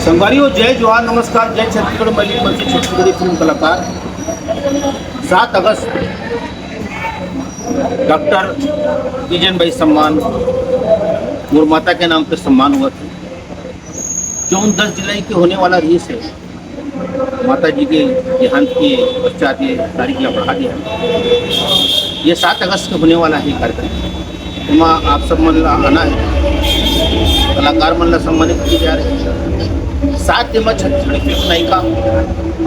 संगवारी जय जोहार नमस्कार जय छत्तीसगढ़ मलिक मंच छत्तीसगढ़ी फिल्म कलाकार 7 अगस्त डॉक्टर तीजन भाई सम्मान गुरमाता के नाम पे सम्मान हुआ था। जो 10 जुलाई के होने वाला रेस है माता जी के देहांत के पश्चात ये तारीख ला बढ़ा दिया। ये 7 अगस्त को होने वाला है कार्यक्रम। तो आप सब मन ला आना है, कलाकार मन ला सम्मानित किए जा रहे हैं। 7 में छत्तीसगढ़ी फिल्म नायिका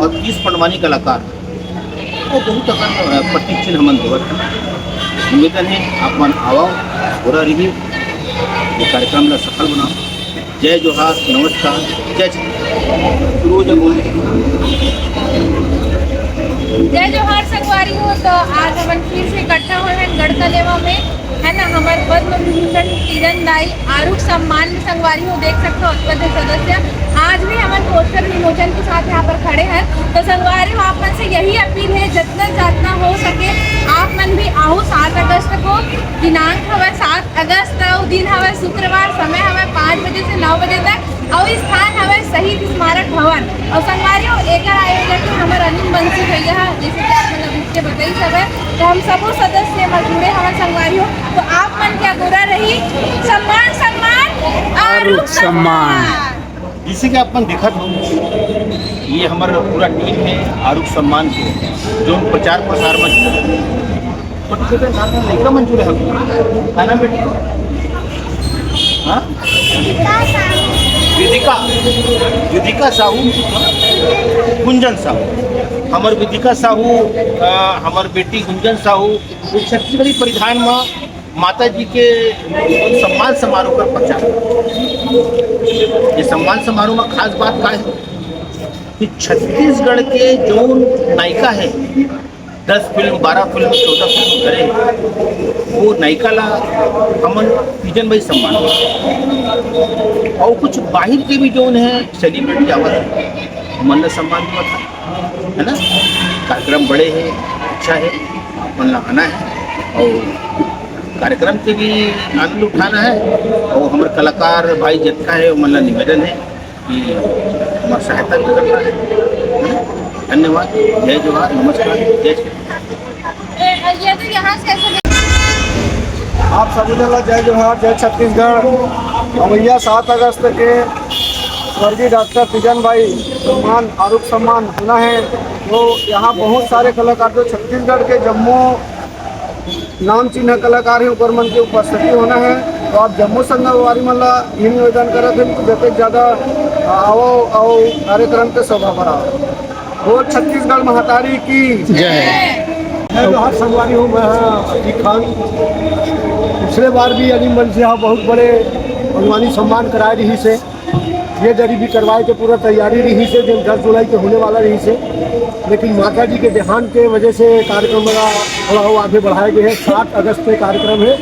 और 30 पंडवानी कलाकार वो बहुत अकन प्रतीक्षण हमन देवत निवेदन है आप मन आओ पूरा रही ये कार्यक्रम ला सफल बनाओ। जय जोहार नमस्कार जय जय जोहार संगवारी हो। तो आज हम फिर से इकट्ठा हुए हैं गढ़कलेवा में, है ना। हमारे पद्म विभूषण तीजन दाई आरुख सम्मान में संगवारी हो देख सकते हो अध्यक्ष सदस्य आज भी हमारे पोस्टर विमोचन के साथ यहाँ पर खड़े हैं। तो संगवारी हो आप मन से यही अपील है जितना हो सके आप मन भी आओ। 7 अगस्त को दिनांक हवे 7 अगस्त दिन हवे शुक्रवार, समय हवे 5 बजे से 9 बजे तक और स्थान हवे शहीद स्मारक भवन। और संगवारी हो एक आयोजक हमारे अनिल बंसी भैया है, जैसे कि आप मतलब उसके बताई सब है। तो हम सबो सदस्य जुड़े हमारे संगवारी हो। तो आप मन क्या गोरा रही सम्मान सम्मान आरुख सम्मान जिसे कि अपन दिखत हो ये हमारा पूरा टीम है आरुख सम्मान के जो प्रचार प्रसार में लड़का मंजूर है क्या नाम बेटी विदिका साहू गुंजन साहू हमार विदिका साहू हमार बेटी गुंजन साहू छत्तीसगढ़ी परिधान में माता जी के सम्मान समारोह पर प्रचार। ये सम्मान समारोह में खास बात का है कि छत्तीसगढ़ के जो नायिका है 10 फिल्म 12 फिल्म 14 फिल्म करे वो नायिका ला हमन तीजन भाई सम्मान और कुछ बाहर के भी जो है सेलिब्रिटी आवत है मन ला सम्मान हुआ था, है ना। कार्यक्रम बड़े है अच्छा है मन ला आना है और कार्यक्रम के भी आनंद उठाना है। और हमारे कलाकार भाई जितना है मन ला निवेदन है कि हमारी सहायता भी करना है। धन्यवाद जय जोहार नमस्कार जय आप सभी जगह जय जोहार जय छत्तीसगढ़। भैया 7 अगस्त के स्वर्गीय डॉक्टर तीजन भाई सम्मान आरुख सम्मान होना है। तो यहाँ बहुत सारे कलाकार जो छत्तीसगढ़ के जम्मू नाम चिन्ह कलाकार है ऊपर मन की उपस्थिति होना है। तो आप जम्मू संगवारी मन ला यही निवेदन करते हैं जितने ज़्यादा आओ और कार्यक्रम के शोभा बढ़ाओ। वो छत्तीसगढ़ महातारी की जय। जोहार संगवारी हूँ मैं अजीत खान। पिछले बार भी अलीम बन से यहाँ बहुत बड़े भगवानी सम्मान कराए रही से ये जरी भी करवाए के पूरा तैयारी रही से जो 10 जुलाई के होने वाला रही से, लेकिन माता जी के देहांत के वजह से कार्यक्रम थोड़ा आगे बढ़ाए गए हैं। 7 अगस्त के कार्यक्रम है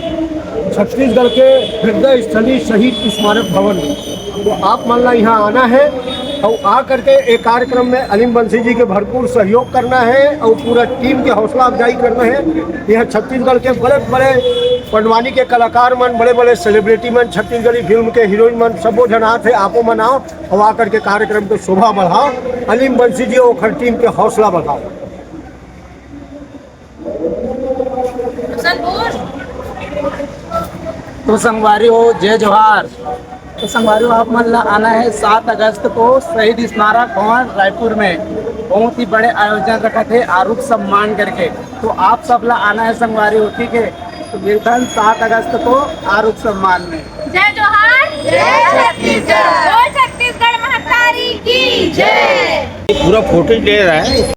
छत्तीसगढ़ के हृदय स्थली शहीद स्मारक भवन में। तो आप मान ला यहाँ आना है और आ करके एक कार्यक्रम में अलीम बंसी जी के भरपूर सहयोग करना है और पूरा टीम के हौसला अफजाई करना है। यह छत्तीसगढ़ के बड़े बड़े पंडवानी के कलाकार मन बड़े बड़े सेलिब्रिटी मन छत्तीसगढ़ी फिल्म के हीरोइन मन सबो जनात है आपो मनाओ और आकर के कार्यक्रम को शोभा बढ़ाओ। अलीम बंसी जी और टीम के हौसला बढ़ाओ। तो संगवारी हो जय जोहार। तो संगवारी हो आप मन ला आना है 7 अगस्त को शहीद स्मारक भवन रायपुर में बहुत ही बड़े आयोजन रखा थे आरुख सम्मान करके। तो आप सब ला आना है संगवारी हो, ठीक है। तो मिलतन 7 अगस्त को आरुख सम्मान में। जय जोहार जय छत्तीसगढ़ महातारी की जय। पूरा फोटो ले रहा है।